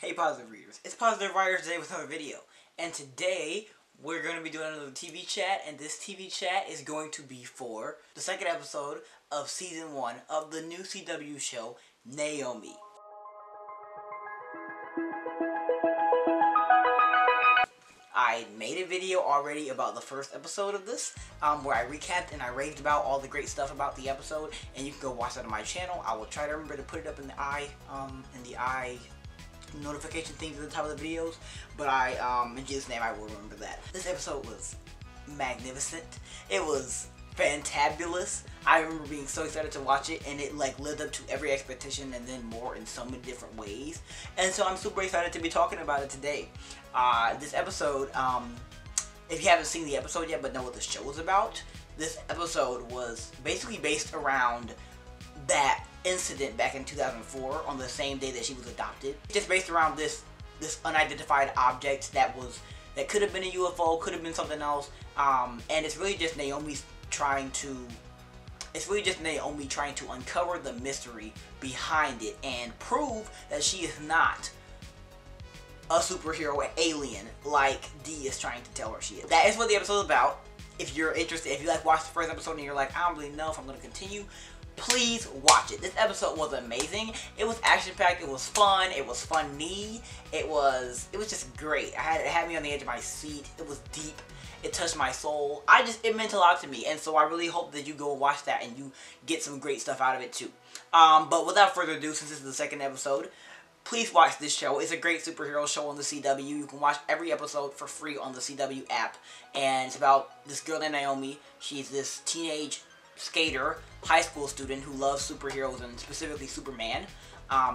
Hey Positive Readers, it's Positive Writers today with another video. And today, we're going to be doing another TV chat, and this TV chat is going to be for the second episode of Season 1 of the new CW show, Naomi. I made a video already about the first episode of this, where I recapped and I raved about all the great stuff about the episode, and you can go watch that on my channel. I will try to remember to put it up in the eye notification things at the top of the videos, but in Jesus' name I will remember that. This episode was magnificent. It was fantabulous. I remember being so excited to watch it, and it like lived up to every expectation and then more in so many different ways. And so I'm super excited to be talking about it today. This episode, if you haven't seen the episode yet but know what the show is about, this episode was basically based around that incident back in 2004 on the same day that she was adopted. Just based around this unidentified object that could have been a UFO, could have been something else, and it's really just Naomi trying to uncover the mystery behind it and prove that she is not a superhero alien like Dee is trying to tell her she is. That is what the episode is about. If you're interested, if you watched the first episode and you're like, I don't really know if I'm going to continue, please watch it. This episode was amazing. It was action-packed. It was fun. It was funny. It was just great. It had me on the edge of my seat. It was deep. It touched my soul. It meant a lot to me, and so I really hope that you go watch that and you get some great stuff out of it too. But without further ado, since this is the second episode, please watch this show. It's a great superhero show on the CW. You can watch every episode for free on the CW app, and it's about this girl named Naomi. She's this teenage skater, high school student who loves superheroes and specifically Superman,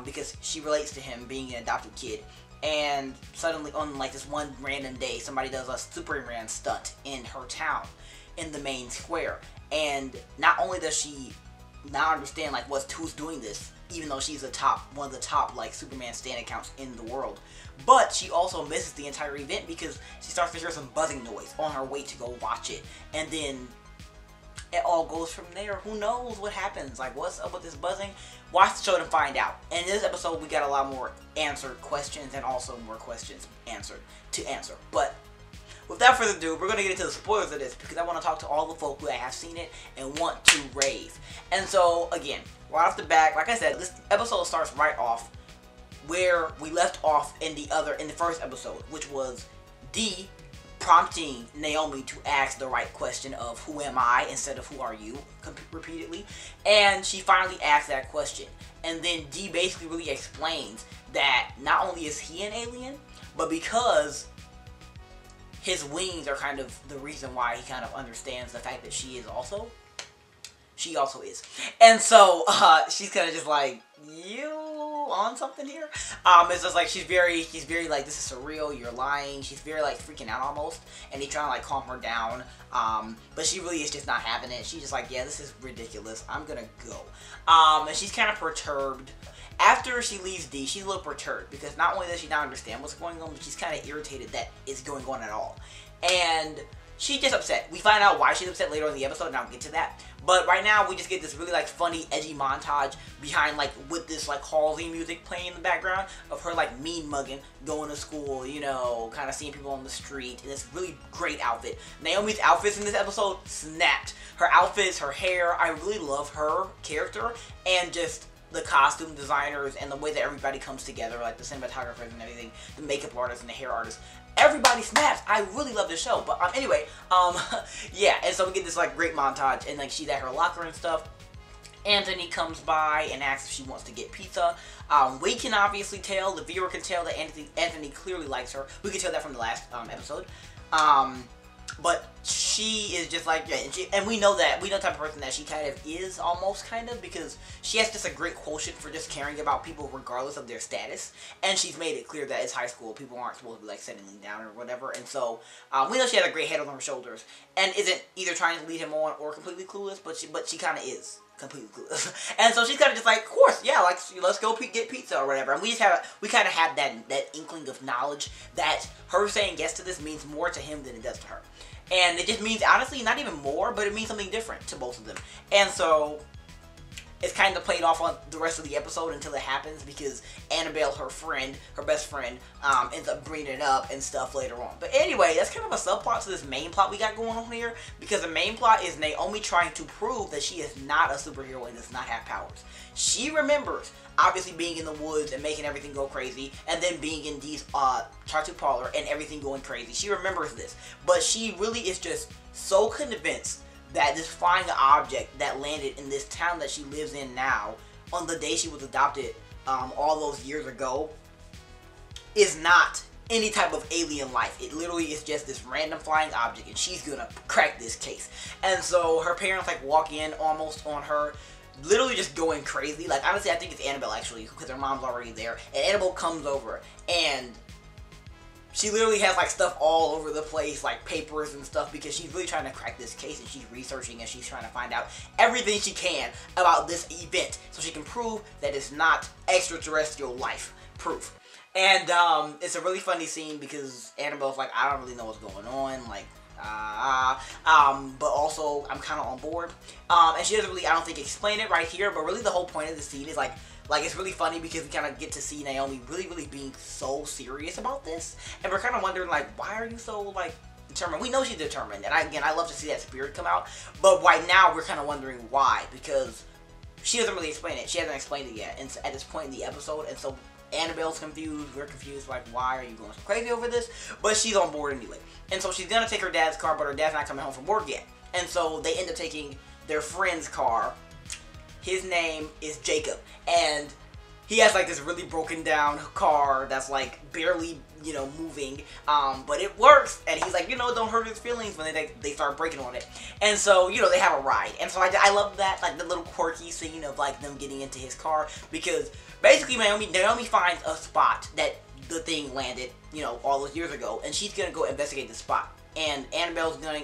because she relates to him being an adopted kid. And suddenly, on like this one random day, somebody does a Superman stunt in her town, in the main square. And not only does she not understand like who's doing this, even though she's one of the top like Superman stan accounts in the world, but she also misses the entire event because she starts to hear some buzzing noise on her way to go watch it, and then it all goes from there. Who knows what happens? Like, what's up with this buzzing? Watch the show to find out. And in this episode, we got a lot more answered questions and also more questions to answer. But without further ado, we're going to get into the spoilers of this because I want to talk to all the folk who have seen it and want to rave. And so, again, right off the bat, like I said, this episode starts right off where we left off in the first episode, which was Dee prompting Naomi to ask the right question of who am I instead of who are you repeatedly, and she finally asked that question, and then Dee basically really explains that not only is he an alien, but because his wings are kind of the reason why he kind of understands the fact that she also is. And so she's kind of just like, you on something here? It's just like he's very like, this is surreal, you're lying. She's very like freaking out almost, and he's trying to like calm her down, but she really is just not having it. She's just like, yeah, this is ridiculous, I'm gonna go. And she's kind of perturbed. After she leaves Dee, she's a little perturbed because not only does she not understand what's going on, but she's kind of irritated that it's going on at all. And she's just upset. We find out why she's upset later in the episode, and I'll get to that. But right now, we just get this really like funny, edgy montage behind like with this like Halsey music playing in the background of her like mean mugging, going to school, you know, kind of seeing people on the street in this really great outfit. Naomi's outfits in this episode snapped. Her outfits, her hair, I really love her character, and just the costume designers and the way that everybody comes together, like the cinematographers and everything, the makeup artists and the hair artists. Everybody snaps. I really love this show. But anyway, yeah, and so we get this like great montage, and like she's at her locker and stuff. Anthony comes by and asks if she wants to get pizza. We can obviously tell, the viewer can tell that Anthony clearly likes her. We can tell that from the last episode. But she is just like, yeah, and we know the type of person that she kind of is, almost kind of, because she has just a great quotient for just caring about people regardless of their status, and she's made it clear that it's high school, people aren't supposed to be like settling down or whatever, and so we know she has a great head on her shoulders, and isn't either trying to lead him on or completely clueless, but she kind of is completely clueless. And so she's kind of just like, of course, yeah, like, let's go get pizza or whatever. And we kind of have that inkling of knowledge that her saying yes to this means more to him than it does to her. And it just means, honestly, not even more, but it means something different to both of them. And so it's kind of played off on the rest of the episode until it happens, because Annabelle, her best friend, ends up bringing it up and stuff later on. But anyway, that's kind of a subplot to this main plot we got going on here, because the main plot is Naomi trying to prove that she is not a superhero and does not have powers. She remembers, obviously, being in the woods and making everything go crazy, and then being in Dee's tattoo parlor and everything going crazy. She remembers this, but she really is just so convinced that this flying object that landed in this town that she lives in now, on the day she was adopted all those years ago, is not any type of alien life. It literally is just this random flying object, and she's gonna crack this case. And so her parents like walk in almost on her, literally just going crazy. Like, honestly, I think it's Annabelle actually, because her mom's already there, and Annabelle comes over, and she literally has like stuff all over the place, like papers and stuff, because she's really trying to crack this case, and she's researching and she's trying to find out everything she can about this event so she can prove that it's not extraterrestrial life proof. And it's a really funny scene because Annabelle's like, I don't really know what's going on, like, but also I'm kind of on board. And she doesn't really, I don't think, explain it right here, but really the whole point of the scene is like it's really funny because we kind of get to see Naomi really being so serious about this, and we're kind of wondering, like, why are you so, like, determined? We know she's determined, and I love to see that spirit come out, but right now we're kind of wondering why, because she doesn't really explain it. She hasn't explained it yet, and so at this point in the episode, and so Annabelle's confused, we're confused, like, why are you going so crazy over this? But she's on board anyway, and so she's gonna take her dad's car, but her dad's not coming home from work yet, and so they end up taking their friend's car. His name is Jacob, and he has like this really broken down car that's like barely, you know, moving, but it works, and he's like, you know, don't hurt his feelings when they start breaking on it. And so, you know, they have a ride, and so I love that, like the little quirky scene of like them getting into his car, because basically Naomi finds a spot that the thing landed, you know, all those years ago, and she's gonna go investigate the spot. And Annabelle's going,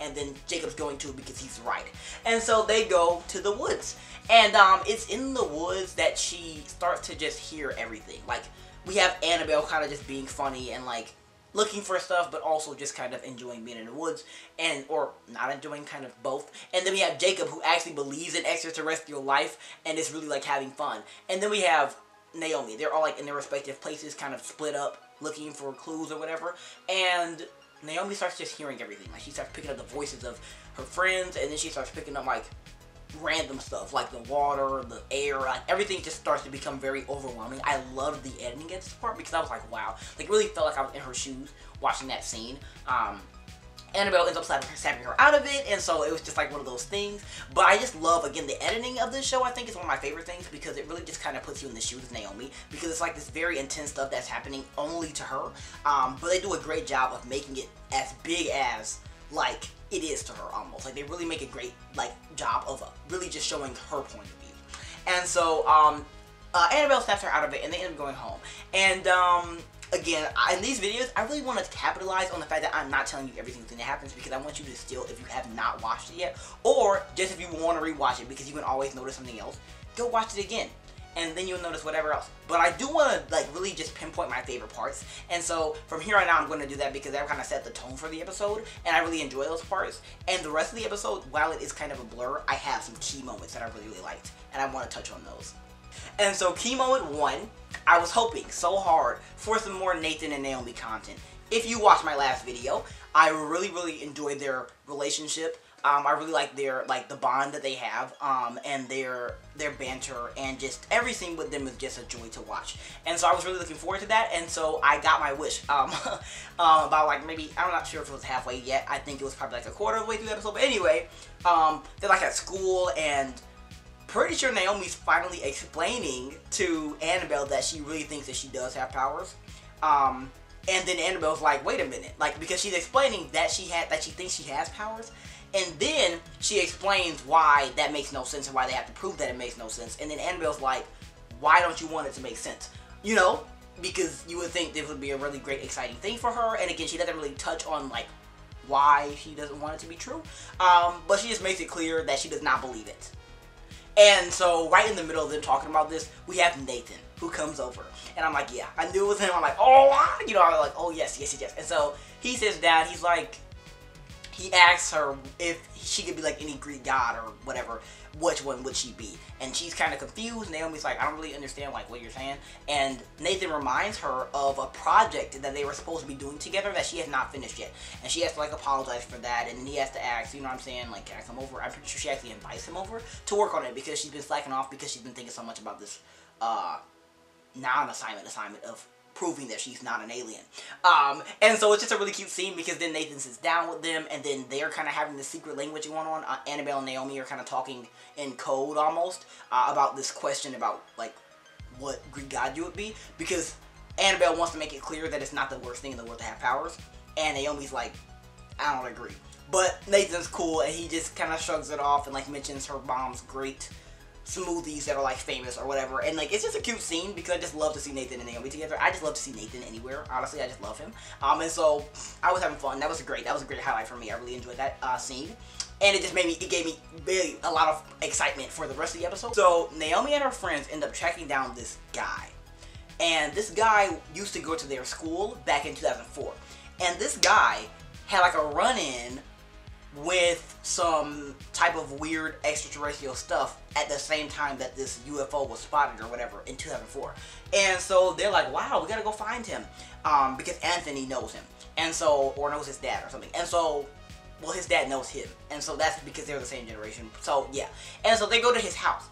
and then Jacob's going too because he's right. And so they go to the woods, and it's in the woods that she starts to just hear everything. Like, we have Annabelle kind of just being funny and like looking for stuff, but also just kind of enjoying being in the woods, or not enjoying, kind of both. And then we have Jacob, who actually believes in extraterrestrial life and is really like having fun. And then we have Naomi. They're all like in their respective places, kind of split up, looking for clues or whatever. And Naomi starts just hearing everything. Like, she starts picking up the voices of her friends, and then she starts picking up like random stuff, like the water, the air, like everything just starts to become very overwhelming. I love the editing at this part because I was like, wow, like really felt like I was in her shoes watching that scene. Annabelle ends up snapping her out of it, and so it was just like one of those things. But I just love, again, the editing of this show. I think it's one of my favorite things because it really just kind of puts you in the shoes of Naomi, because it's like this very intense stuff that's happening only to her. But they do a great job of making it as big as like it is to her almost. Like, they really make a great like job of really just showing her point of view. And so Annabelle snaps her out of it, and they end up going home. And again, in these videos, I really want to capitalize on the fact that I'm not telling you everything that happens, because I want you to still, if you have not watched it yet, or just if you want to rewatch it because you can always notice something else, go watch it again, and then you'll notice whatever else. But I do want to like really just pinpoint my favorite parts, and so from here on out, I'm going to do that because that kind of set the tone for the episode, and I really enjoy those parts. And the rest of the episode, while it is kind of a blur, I have some key moments that I really liked, and I want to touch on those. And so, key moment 1, I was hoping so hard for some more Nathan and Naomi content. If you watched my last video, I really enjoyed their relationship. I really like their, like, the bond that they have, and their banter, and just everything with them is just a joy to watch. And so I was really looking forward to that, and so I got my wish. About like maybe, I'm not sure if it was halfway yet. I think it was probably like a quarter of the way through the episode. But anyway, they're like at school, and pretty sure Naomi's finally explaining to Annabelle that she really thinks that she does have powers. And then Annabelle's like, wait a minute, like, because she's explaining that she thinks she has powers, and then she explains why that makes no sense and why they have to prove that it makes no sense. And then Annabelle's like, why don't you want it to make sense? You know, because you would think this would be a really great, exciting thing for her. And again, she doesn't really touch on like why she doesn't want it to be true, but she just makes it clear that she does not believe it. And so, right in the middle of them talking about this, we have Nathan, who comes over. And I'm like, yeah, I knew it was him. I'm like, oh, you know, I'm like, oh, yes. And so, he sits down, he's like, he asks her if she could be like any Greek god or whatever, which one would she be? And she's kind of confused. Naomi's like, I don't really understand like what you're saying. And Nathan reminds her of a project that they were supposed to be doing together that she has not finished yet. And she has to like apologize for that. And then he has to ask, you know what I'm saying, like, can I come over? I'm pretty sure she actually invites him over to work on it because she's been slacking off because she's been thinking so much about this non-assignment of proving that she's not an alien. And so it's just a really cute scene because then Nathan sits down with them and then they're kind of having this secret language going on. Annabelle and Naomi are kind of talking in code almost about this question about like what Greek god you would be, because Annabelle wants to make it clear that it's not the worst thing in the world to have powers, and Naomi's like, I don't agree. But Nathan's cool and he just kind of shrugs it off and like mentions her mom's great smoothies that are like famous or whatever, and like it's just a cute scene because I just love to see Nathan and Naomi together. I just love to see Nathan anywhere, honestly. I just love him. And so I was having fun. That was a great highlight for me. I really enjoyed that scene, and it gave me really a lot of excitement for the rest of the episode. So Naomi and her friends end up tracking down this guy, and this guy used to go to their school back in 2004, and this guy had like a run-in with some type of weird extraterrestrial stuff at the same time that this UFO was spotted or whatever in 2004. And so they're like, wow, we gotta go find him. Because Anthony knows him. And so, or knows his dad or something. And so, well, his dad knows him. And so that's because they're the same generation. So, yeah. And so they go to his house.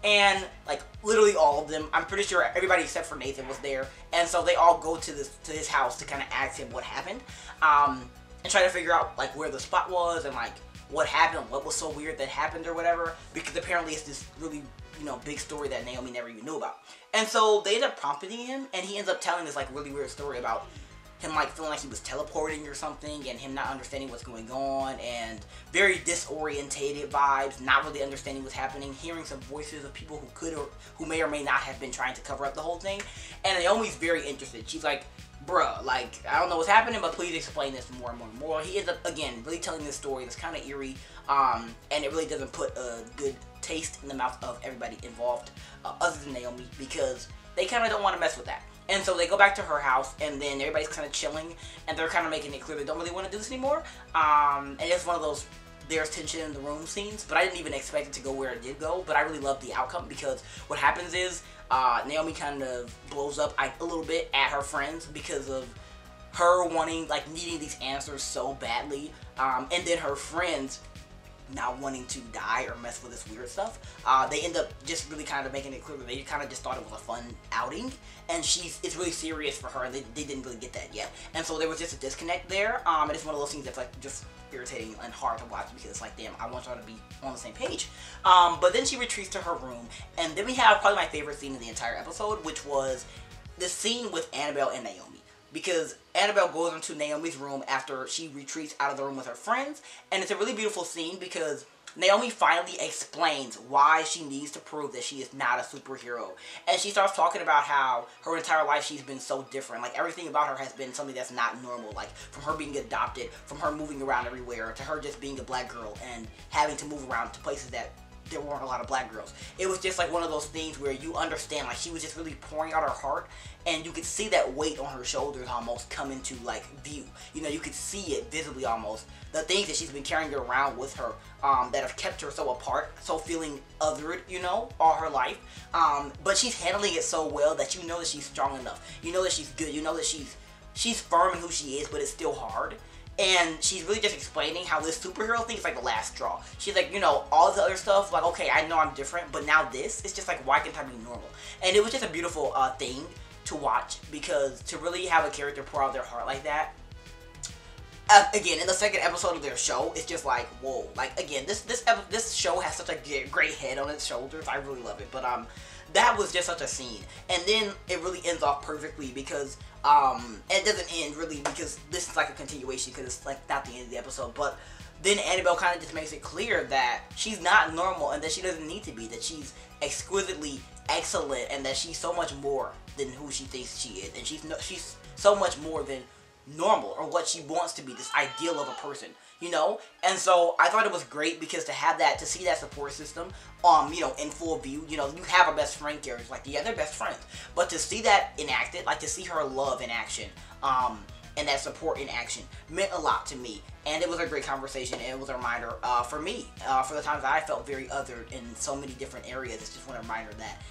And, like, literally all of them, I'm pretty sure everybody except for Nathan was there. And so they all go to his house to kind of ask him what happened. And try to figure out like where the spot was and like what happened, what was so weird that happened or whatever, because apparently it's this really, you know, big story that Naomi never even knew about. And so they end up prompting him, and he ends up telling this like really weird story about him like feeling like he was teleporting or something, and him not understanding what's going on, and very disorientated vibes, not really understanding what's happening, hearing some voices of people who could or who may or may not have been trying to cover up the whole thing. And Naomi's very interested. She's like, bruh, like, I don't know what's happening, but please explain this more and more and more. He ends up, again, really telling this story that's kind of eerie, and it really doesn't put a good taste in the mouth of everybody involved, other than Naomi, because they kind of don't want to mess with that. And so they go back to her house, and then everybody's kind of chilling, and they're kind of making it clear they don't really want to do this anymore, and it's one of those there's tension in the room scenes, but I didn't even expect it to go where it did go, but I really loved the outcome, because what happens is Naomi kind of blows up a little bit at her friends because of her wanting, like, needing these answers so badly, and then her friends not wanting to die or mess with this weird stuff. They end up just really kind of making it clear that they kind of just thought it was a fun outing, and it's really serious for her, and they didn't really get that yet. And so there was just a disconnect there, and it's one of those things that's like just irritating and hard to watch, because it's like, damn, I want y'all to be on the same page. But then she retreats to her room, and then we have probably my favorite scene in the entire episode, which was the scene with Annabelle and Naomi. Because Annabelle goes into Naomi's room after she retreats out of the room with her friends, and it's a really beautiful scene because Naomi finally explains why she needs to prove that she is not a superhero. And she starts talking about how her entire life she's been so different. Like, everything about her has been something that's not normal. Like, from her being adopted, from her moving around everywhere, to her just being a black girl and having to move around to places that there weren't a lot of black girls. It was just like one of those things where you understand, like, she was just really pouring out her heart, and you could see that weight on her shoulders almost come into, like, view. You know, you could see it visibly almost. The things that she's been carrying around with her that have kept her so apart, so feeling othered, you know, all her life. But she's handling it so well that you know that she's strong enough. You know that she's good. You know that she's firm in who she is, but it's still hard. And she's really just explaining how this superhero thing is like the last straw. She's like, you know, all the other stuff, like, okay, I know I'm different, but now this, it's just like, why can't I be normal? And it was just a beautiful thing to watch, because to really have a character pour out their heart like that, again, in the second episode of their show, it's just like, whoa. Like, again, this show has such a great head on its shoulders. I really love it. But that was just such a scene. And then it really ends off perfectly because it doesn't end really because this is like a continuation, because it's like not the end of the episode. But then Annabelle kind of just makes it clear that she's not normal and that she doesn't need to be, that she's exquisitely excellent and that she's so much more than who she thinks she is, and she's so much more than normal, or what she wants to be, this ideal of a person, you know. And so I thought it was great, because to see that support system you know, in full view. You know, you have a best friend character, like, yeah, they're best friends, but to see that enacted, like to see her love in action, and that support in action meant a lot to me. And it was a great conversation, and it was a reminder for me, for the times that I felt very othered in so many different areas. It's just one reminder that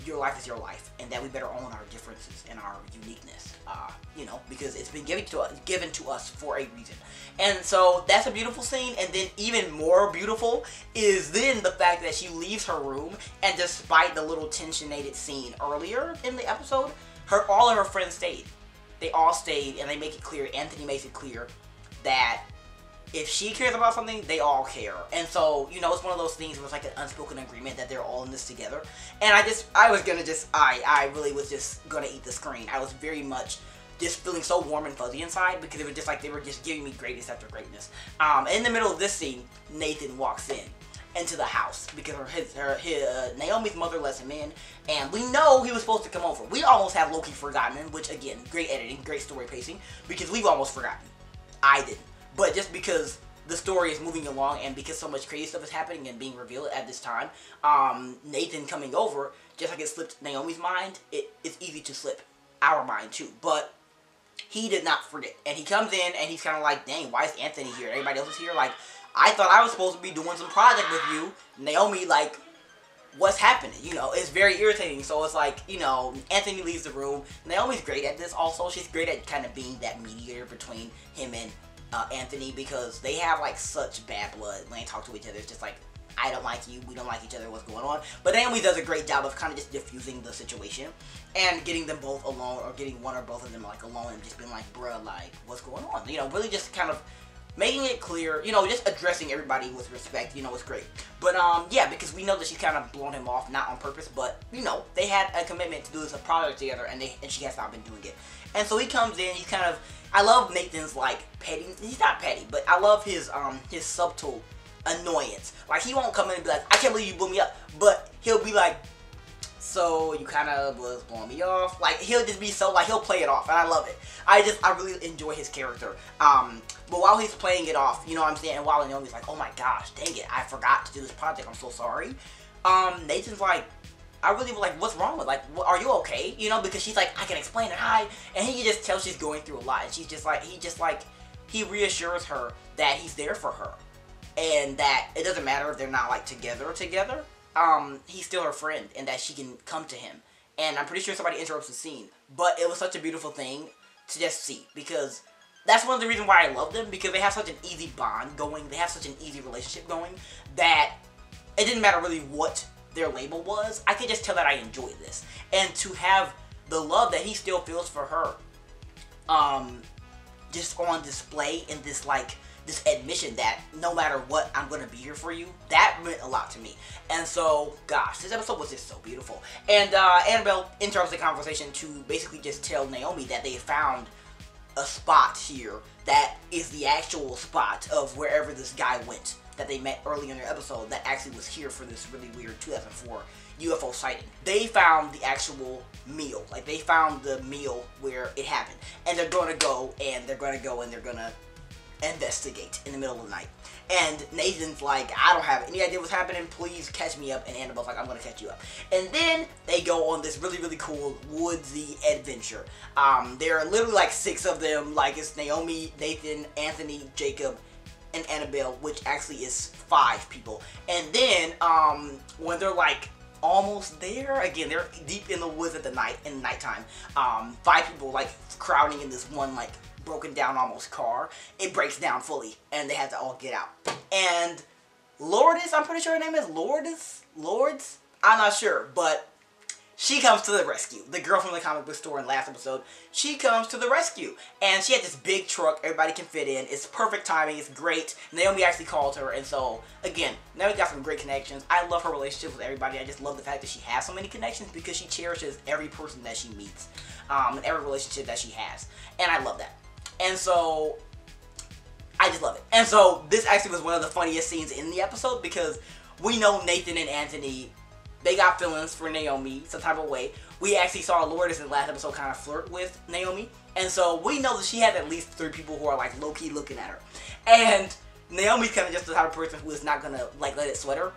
your life is your life, and that we better own our differences and our uniqueness, you know, because it's been given to us for a reason. And so that's a beautiful scene. And then even more beautiful is then the fact that she leaves her room, and despite the little tensionated scene earlier in the episode, all of her friends stayed. They all stayed, and they make it clear, Anthony makes it clear, that if she cares about something, they all care. And so, you know, it's one of those things where it's like an unspoken agreement that they're all in this together. And I really was just gonna eat the screen. I was very much just feeling so warm and fuzzy inside, because it was just like they were just giving me greatness after greatness. In the middle of this scene, Nathan walks into the house, because Naomi's mother lets him in, and we know he was supposed to come over. We almost have low-key forgotten him, which again, great editing, great story pacing, because we've almost forgotten. I didn't. But just because the story is moving along, and because so much crazy stuff is happening and being revealed at this time, Nathan coming over, just like it slipped Naomi's mind, it's easy to slip our mind too. But he did not forget. And he comes in, and he's kind of like, dang, why is Anthony here? Everybody else is here? Like, I thought I was supposed to be doing some project with you. Naomi, like, what's happening? You know, it's very irritating. So it's like, you know, Anthony leaves the room. Naomi's great at this also. She's great at kind of being that mediator between him and Anthony, because they have like such bad blood when they talk to each other. It's just like, I don't like you, we don't like each other, what's going on? But Naomi does a great job of kind of just diffusing the situation and getting them both alone, or getting one or both of them like alone, and just being like, bruh, like, what's going on? You know, really just kind of making it clear, you know, just addressing everybody with respect, you know, it's great. But, yeah, because we know that she's kind of blown him off, not on purpose, but, you know, they had a commitment to do this project together, and she has not been doing it. And so he comes in, he's kind of, I love Nathan's, like, petty, he's not petty, but I love his subtle annoyance. Like, he won't come in and be like, I can't believe you blew me up, but he'll be like, so you kind of was blowing me off. Like, he'll just be so, like, he'll play it off, and I love it. I really enjoy his character. But while he's playing it off, you know what I'm saying, and while Naomi's like, oh my gosh, dang it, I forgot to do this project, I'm so sorry. Nathan's like, I really was like, what's wrong with, like, are you okay? You know, because she's like, I can explain it, hi. And he just tells she's going through a lot, and she's just like, he reassures her that he's there for her. And that it doesn't matter if they're not, like, together, he's still her friend, and that she can come to him. And I'm pretty sure somebody interrupts the scene, but it was such a beautiful thing to just see, because that's one of the reasons why I love them, because they have such an easy bond going, they have such an easy relationship going, that it didn't matter really what their label was. I could just tell that I enjoyed this. And to have the love that he still feels for her, just on display in this, like, this admission that no matter what, I'm going to be here for you, that meant a lot to me. And so, gosh, this episode was just so beautiful. And Annabelle interrupts the conversation to basically just tell Naomi that they found a spot here that is the actual spot of wherever this guy went that they met early in their episode, that actually was here for this really weird 2004 UFO sighting. They found the actual meal. Like, they found the meal where it happened. And they're going to go, and they're going to investigate in the middle of the night. And Nathan's like, I don't have any idea what's happening, please catch me up. And Annabelle's like, I'm gonna catch you up. And then they go on this really, really cool woodsy adventure. There are literally like 6 of them. Like, it's Naomi, Nathan, Anthony, Jacob, and Annabelle, which actually is 5 people. And then when they're like almost there, again, they're deep in the woods at nighttime. 5 people like crowding in this one like broken down almost car. It breaks down fully, and they have to all get out. And Lourdes, I'm pretty sure her name is Lourdes? I'm not sure, but she comes to the rescue. The girl from the comic book store in last episode, she comes to the rescue. And she had this big truck everybody can fit in. It's perfect timing, it's great. Naomi actually called her, and so, again, Naomi got some great connections. I love her relationship with everybody. I just love the fact that she has so many connections, because she cherishes every person that she meets, and every relationship that she has. And I love that. And so, I just love it. And so, this actually was one of the funniest scenes in the episode, because we know Nathan and Anthony, they got feelings for Naomi some type of way. We actually saw Lourdes in the last episode kind of flirt with Naomi. And so, we know that she has at least 3 people who are like low-key looking at her. And Naomi's kind of just the type of person who is not gonna like let it sweat her.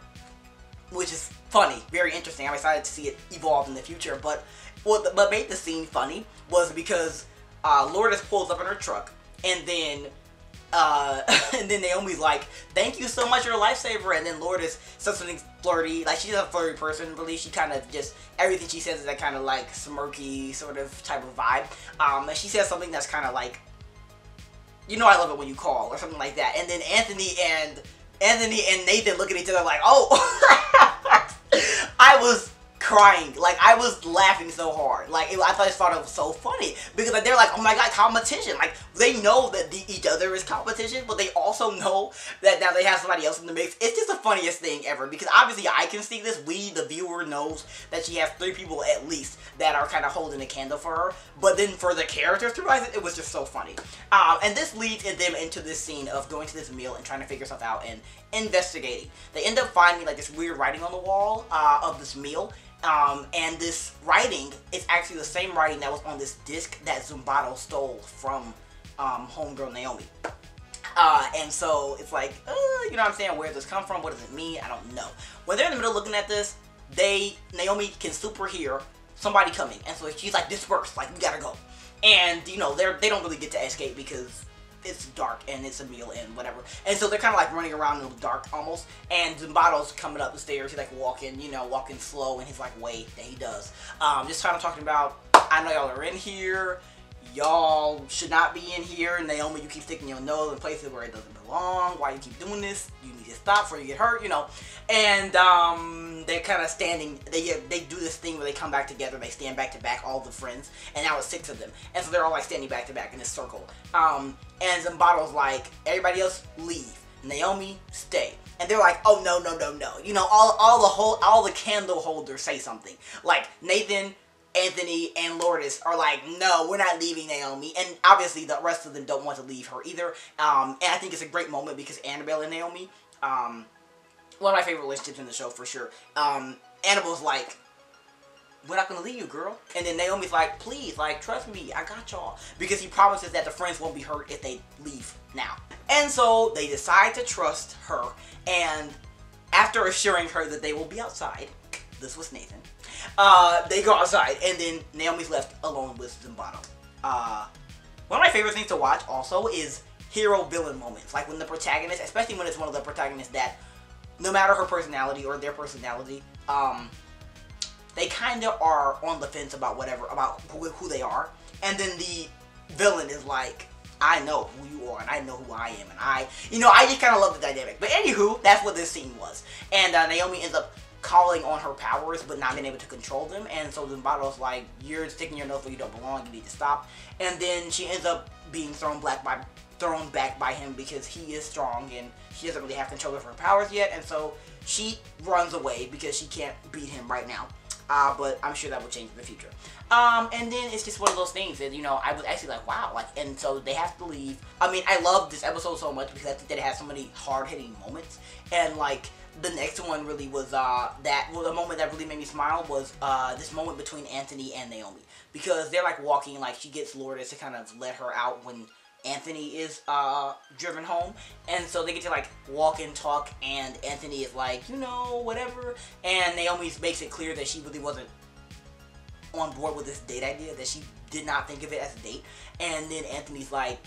Which is funny, very interesting. I'm excited to see it evolve in the future. But what made the scene funny was because Lourdes pulls up in her truck, and then and then Naomi's like, thank you so much, you're a lifesaver. And then Lourdes says something flirty. Like, she's a flirty person, really. She kind of just, everything she says is that kind of like smirky sort of type of vibe. And she says something that's kind of like, you know, I love it when you call, or something like that. And then Anthony and Nathan look at each other like, oh. I was crying. Like, I was laughing so hard. Like, I thought it was so funny. Because like, they're like, oh my god, competition. Like, they know that each other is competition, but they also know that now they have somebody else in the mix. It's just the funniest thing ever. Because obviously I can see this. We, the viewer, knows that she has 3 people at least that are kind of holding a candle for her. But then for the characters to realize it, it was just so funny. And this leads them into this scene of going to this meal and trying to figure stuff out and investigating. They end up finding like this weird writing on the wall of this meal. And this writing is actually the same writing that was on this disc that Zumbato stole from homegirl Naomi. And so it's like, you know what I'm saying, where does this come from? What does it mean? I don't know. When they're in the middle looking at this, Naomi can super hear somebody coming. And so she's like, disperse, like, we gotta go. And, you know, they don't really get to escape because it's dark and it's a meal and whatever. And so they're kind of like running around in the dark almost. And Zumbato's coming up the stairs. He's like walking, you know, walking slow in his like way that he does. Just kind of talking about, I know y'all are in here. Y'all should not be in here. Naomi, you keep sticking your nose in places where it doesn't belong. Why you keep doing this? You need to stop before you get hurt, you know. And they're kind of standing. They do this thing where they come back together. They stand back to back, all the friends. And now it's 6 of them. And so they're all like standing back to back in this circle. And Zumbato's like, everybody else leave. Naomi, stay. And they're like, oh no, no, no, no. You know, all the candle holders say something. Like Nathan, Anthony, and Lourdes are like, no, we're not leaving Naomi. And obviously the rest of them don't want to leave her either. And I think it's a great moment because Annabelle and Naomi, one of my favorite relationships in the show for sure. Annabelle's like, we're not gonna leave you, girl. And then Naomi's like, please, like, trust me, I got y'all. Because he promises that the friends won't be hurt if they leave now. And so they decide to trust her. And after assuring her that they will be outside, this was Nathan, they go outside, and then Naomi's left alone with Zumbato. One of my favorite things to watch also is hero-villain moments. Like when the protagonist, especially when it's one of the protagonists that, no matter her personality or their personality, they kind of are on the fence about whatever, about who they are. And then the villain is like, I know who you are, and I know who I am, and I just kind of love the dynamic. But anywho, that's what this scene was. And Naomi ends up calling on her powers, but not being able to control them. And so Zumbato's like, you're sticking your nose where you don't belong, you need to stop. And then she ends up being thrown back by him because he is strong and she doesn't really have control of her powers yet. And so she runs away because she can't beat him right now. But I'm sure that will change in the future. And then it's just one of those things that, you know, I was actually like, wow. Like, and so they have to leave. I mean, I love this episode so much because I think that it has so many hard-hitting moments. And, like, the next one really was, the moment that really made me smile was, this moment between Anthony and Naomi. Because they're, like, walking, like, she gets Lourdes to kind of let her out when Anthony is, driven home. And so they get to, like, walk and talk, and Anthony is like, you know, whatever. And Naomi makes it clear that she really wasn't on board with this date idea, that she did not think of it as a date. And then Anthony's like,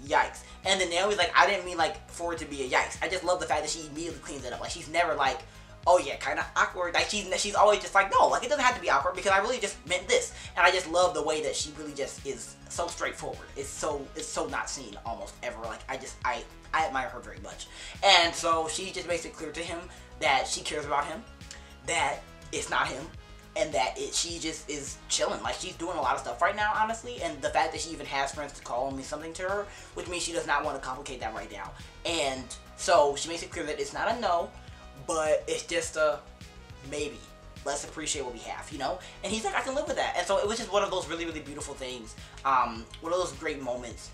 yikes. And then Naomi's like, I didn't mean, like, for it to be a yikes. I just love the fact that she immediately cleans it up. Like, she's never like, oh yeah, kind of awkward. Like, she's always just like, no, like, it doesn't have to be awkward because I really just meant this. And I just love the way that she really just is so straightforward. It's so not seen almost ever. Like, I admire her very much. And so she just makes it clear to him that she cares about him, that it's not him, and that she just is chilling. Like, she's doing a lot of stuff right now, honestly, and the fact that she even has friends to call means something to her, which means she does not want to complicate that right now. And so she makes it clear that it's not a no, but it's just a maybe. Let's appreciate what we have, you know? And he's like, I can live with that. And so it was just one of those really, really beautiful things. One of those great moments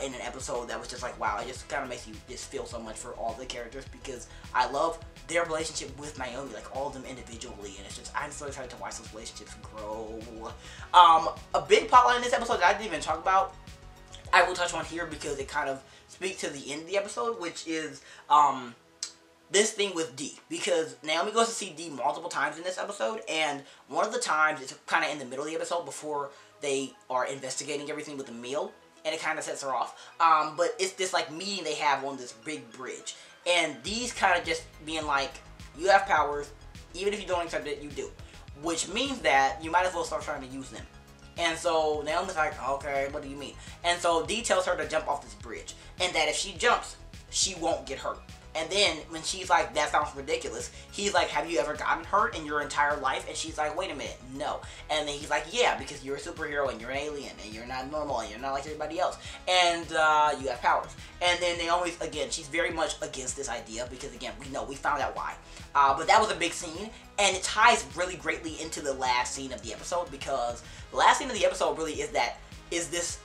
in an episode that was just like, wow, it just kind of makes you just feel so much for all the characters because I love their relationship with Naomi, like all of them individually, and it's just, I'm so excited to watch those relationships grow. A big plotline in this episode that I didn't even talk about, I will touch on here because it kind of speaks to the end of the episode, which is, this thing with D, because Naomi goes to see D multiple times in this episode, and one of the times is kind of in the middle of the episode before they are investigating everything with the meal, and it kind of sets her off. But it's this like meeting they have on this big bridge, and these kind of just being like, you have powers, even if you don't accept it, you do, which means that you might as well start trying to use them. And so Naomi's like, okay, what do you mean? And so Dee tells her to jump off this bridge, and that if she jumps, she won't get hurt. And then when she's like, that sounds ridiculous, he's like, have you ever gotten hurt in your entire life? And she's like, wait a minute, no. And then he's like, yeah, because you're a superhero and you're an alien and you're not normal and you're not like everybody else. And you have powers. And then Naomi's, again, she's very much against this idea because, again, we found out why. But that was a big scene, and it ties really greatly into the last scene of the episode, because the last scene of the episode really is this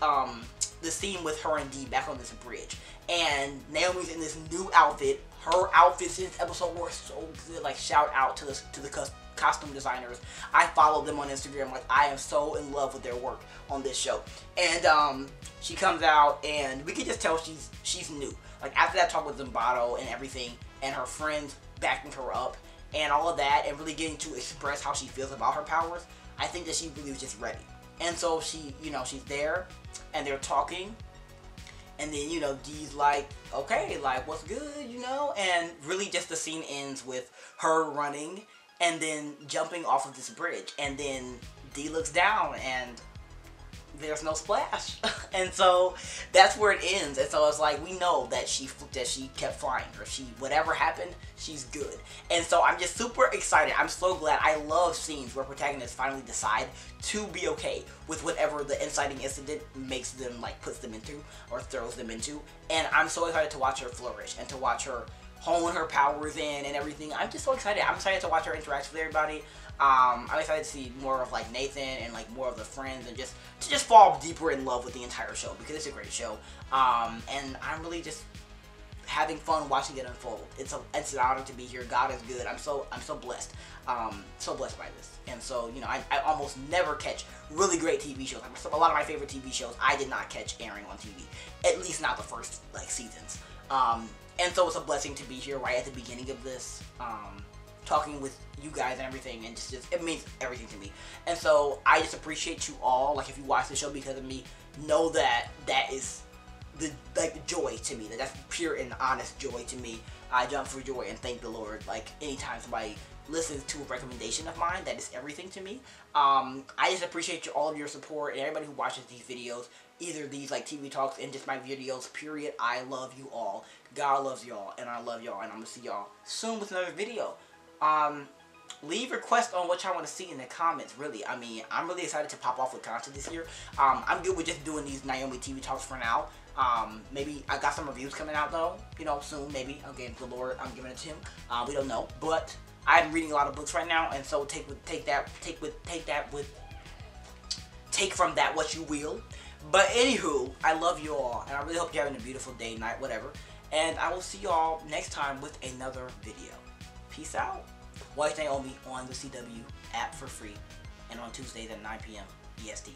scene with her and Dee back on this bridge. And Naomi's in this new outfit. Her outfits in this episode were so good. Like, shout out to the costume designers. I follow them on Instagram. Like, I am so in love with their work on this show. And she comes out, and we can just tell she's new. Like, after that talk with Zimbardo and everything, and her friends backing her up, and all of that, and really getting to express how she feels about her powers, I think that she really was just ready. And so she, she's there, and they're talking. And then, Dee's like, okay, like, what's good, And really just the scene ends with her running and then jumping off of this bridge. And then Dee looks down and there's no splash. And so that's where it ends. And so it's like, we know that she kept flying, or whatever happened, she's good. And so I'm just super excited. I'm so glad. I love scenes where protagonists finally decide to be okay with whatever the inciting incident makes them, like, puts them into or throws them into. And I'm so excited to watch her flourish and to watch her hone her powers in and everything. I'm just so excited. I'm excited to watch her interact with everybody. I'm excited to see more of, like, Nathan and, like, more of the friends, and to just fall deeper in love with the entire show, because it's a great show. And I'm really just having fun watching it unfold. It's an honor to be here. God is good. I'm so blessed. So blessed by this. And so, I almost never catch really great TV shows. Like, a lot of my favorite TV shows I did not catch airing on TV, at least not the first, like, seasons. And so it's a blessing to be here right at the beginning of this, talking with you guys and everything, and just it means everything to me. And so I just appreciate you all. Like, if you watch the show because of me, know that is the joy to me. That's pure and honest joy to me. I jump for joy and thank the Lord. Like, anytime somebody listens to a recommendation of mine, that is everything to me. I just appreciate all of your support, and everybody who watches these videos, either these like TV talks and just my videos, period. I love you all. God loves y'all, and I love y'all, and I'm gonna see y'all soon with another video. Leave requests on what y'all want to see in the comments, really. I mean, I'm really excited to pop off with content this year. I'm good with just doing these Naomi TV talks for now. Maybe I got some reviews coming out though, soon, maybe. Again, the Lord, I'm giving it to him. We don't know, but I'm reading a lot of books right now, and so take from that what you will. But anywho, I love you all, and I really hope you're having a beautiful day, night, whatever. And I will see y'all next time with another video. Peace out. Watch Naomi on the CW app for free, and on Tuesdays at 9 p.m. EST.